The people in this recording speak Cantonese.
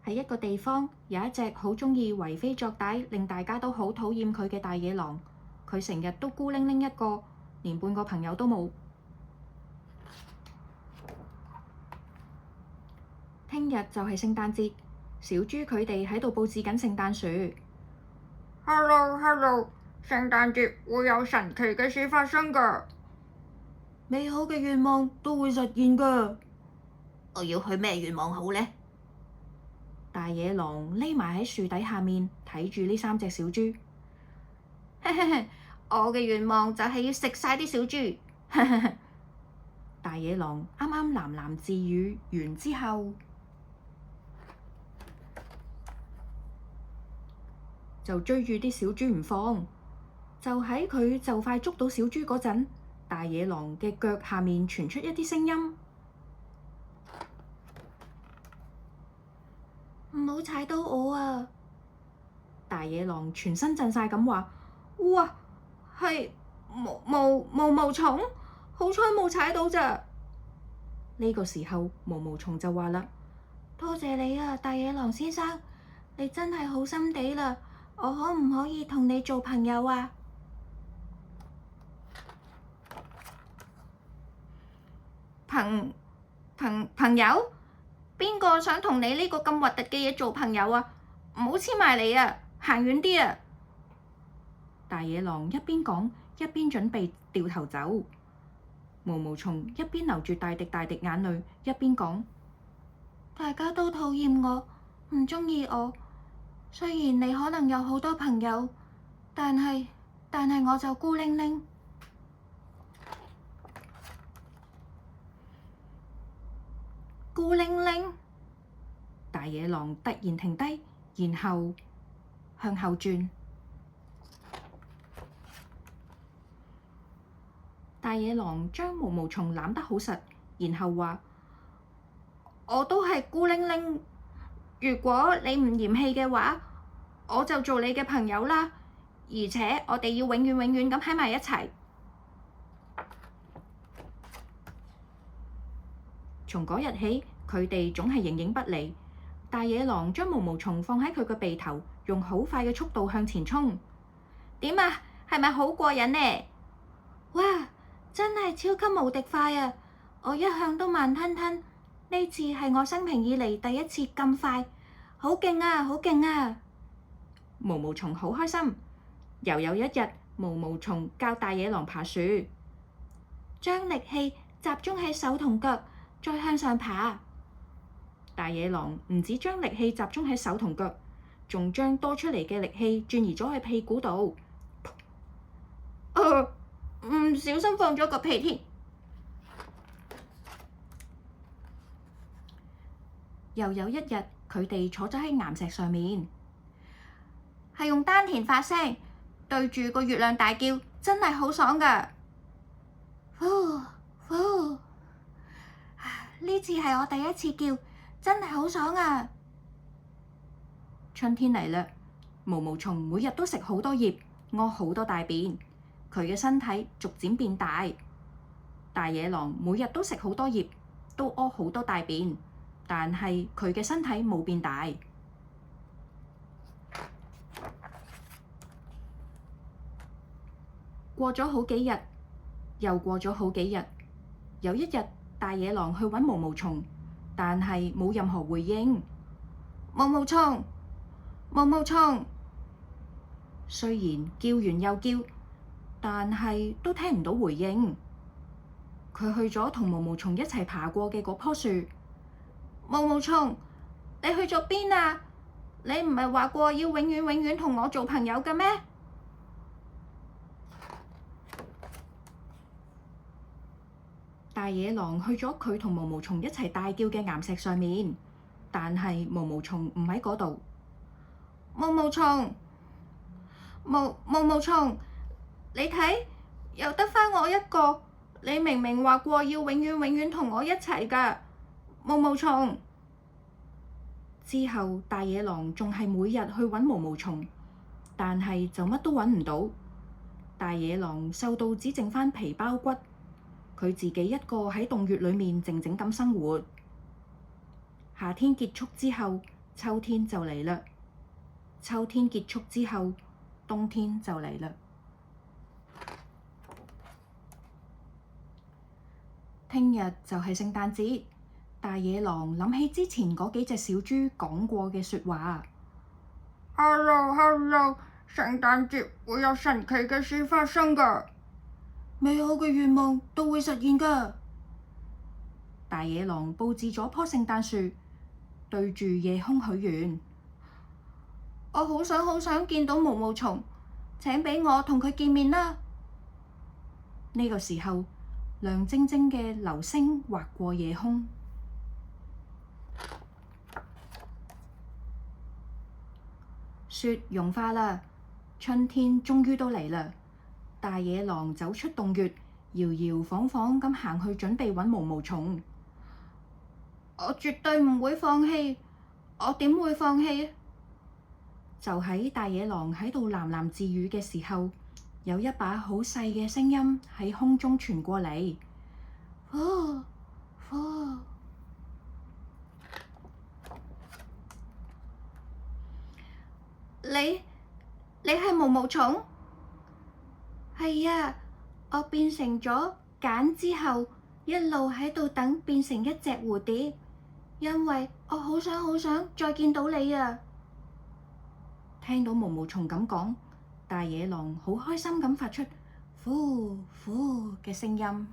喺一個地方有一隻好鍾意為非作歹，令大家都好討厭佢嘅大野狼。佢成日都孤零零一個，連半個朋友都冇。聽日就係聖誕節，小豬佢哋喺度佈置緊聖誕樹。Hello，聖誕節會有神奇嘅事發生㗎。美好嘅願望都會實現㗎。我要許咩願望好呢？大野狼匿埋喺樹底下面睇住呢3隻小豬。我嘅願望就係要食晒啲小豬。大野狼啱啱喃喃自語完之後，就追住啲小豬唔放。就喺佢就快捉到小豬嗰陣，大野狼嘅腳下面傳出一啲聲音。唔好踩到我啊！大野狼全身震晒咁話：哇，係毛蟲，好彩冇踩到咋。呢個時候毛蟲就話啦：多謝你啊，大野狼先生，你真係好心地啦。我可唔可以同你做朋友啊？朋友？邊個想同你呢個咁核突嘅嘢做朋友啊？唔好黐埋嚟啊！行遠啲啊！大野狼一邊講一邊準備掉頭走。毛蟲一邊流住大滴大滴眼淚，一邊講：大家都討厭我，唔鍾意我。雖然你可能有好多朋友，但係我就孤零零。孤零零。大野狼突然停低，然後向後轉。大野狼將毛蟲攬得好實，然後話：我都係孤零零。如果你唔嫌棄嘅話，我就做你嘅朋友啦。而且我哋要永遠咁喺埋一齊。從嗰日起，佢哋總係形影不離。大野狼將毛蟲放喺佢個鼻頭，用好快嘅速度向前衝。點啊？係咪好過癮呢？哇！真係超級無敵快啊！我一向都慢吞吞，呢次係我生平以嚟第一次咁快，好勁啊！好勁啊！毛蟲好開心。又有一日，毛蟲教大野狼爬樹，將力氣集中喺手同腳，再向上爬。大野狼唔止將力氣集中喺手同腳，仲將多出嚟嘅力氣轉移咗去屁股度。唔小心放咗個屁添。又有一日，佢哋坐咗喺岩石上面，係用丹田發聲，對住個月亮大叫，真係好爽㗎。呢次係我第一次叫，真係好爽啊！春天嚟啦，毛蟲每日都食好多葉，屙好多大便。佢嘅身體逐漸變大。大野狼每日都食好多葉，都屙好多大便，但係佢嘅身體冇變大。過咗好幾日，又過咗好幾日。有一日，大野狼去揾毛蟲，但係冇任何回應。毛蟲，雖然叫完又叫，但係都聽唔到回應。佢去咗同毛蟲一齊爬過嘅嗰棵樹。毛蟲，你去咗邊啊？你唔係話過要永遠同我做朋友嘅咩？大野狼去咗佢同毛蟲一齊大叫嘅岩石上面，但係毛蟲唔喺嗰度。毛蟲，你睇，又得返我一個。你明明話過要永遠同我一齊㗎。毛蟲。之後大野狼仲係每日去揾毛蟲，但係就乜都揾唔到。大野狼瘦到只剩返皮包骨，佢自己一個喺洞穴裏面靜靜咁生活。夏天結束之後，秋天就嚟啦。秋天結束之後，冬天就嚟啦。聽日就係聖誕節，大野狼諗起之前嗰幾隻小豬講過嘅説話。Hello，聖誕節會有神奇嘅事發生㗎，美好嘅願望都會實現㗎。大野狼佈置咗棵聖誕樹，對住夜空許願。我好想見到毛毛蟲，請俾我同佢見面啦。呢個時候，亮晶晶嘅流星劃過夜空。雪融化啦，春天終於都嚟啦。大野狼走出洞穴，搖搖晃晃咁行去準備揾毛毛蟲。我絕對唔會放棄，我點會放棄？就喺大野狼喺度喃喃自語嘅時候，有一把好細嘅聲音喺空中傳過嚟。你係毛毛蟲？係啊，我變成咗繭之後，一路喺度等變成一隻蝴蝶，因為我好想再見到你啊！聽到毛毛蟲咁講，大野狼好開心咁發出呼呼嘅聲音。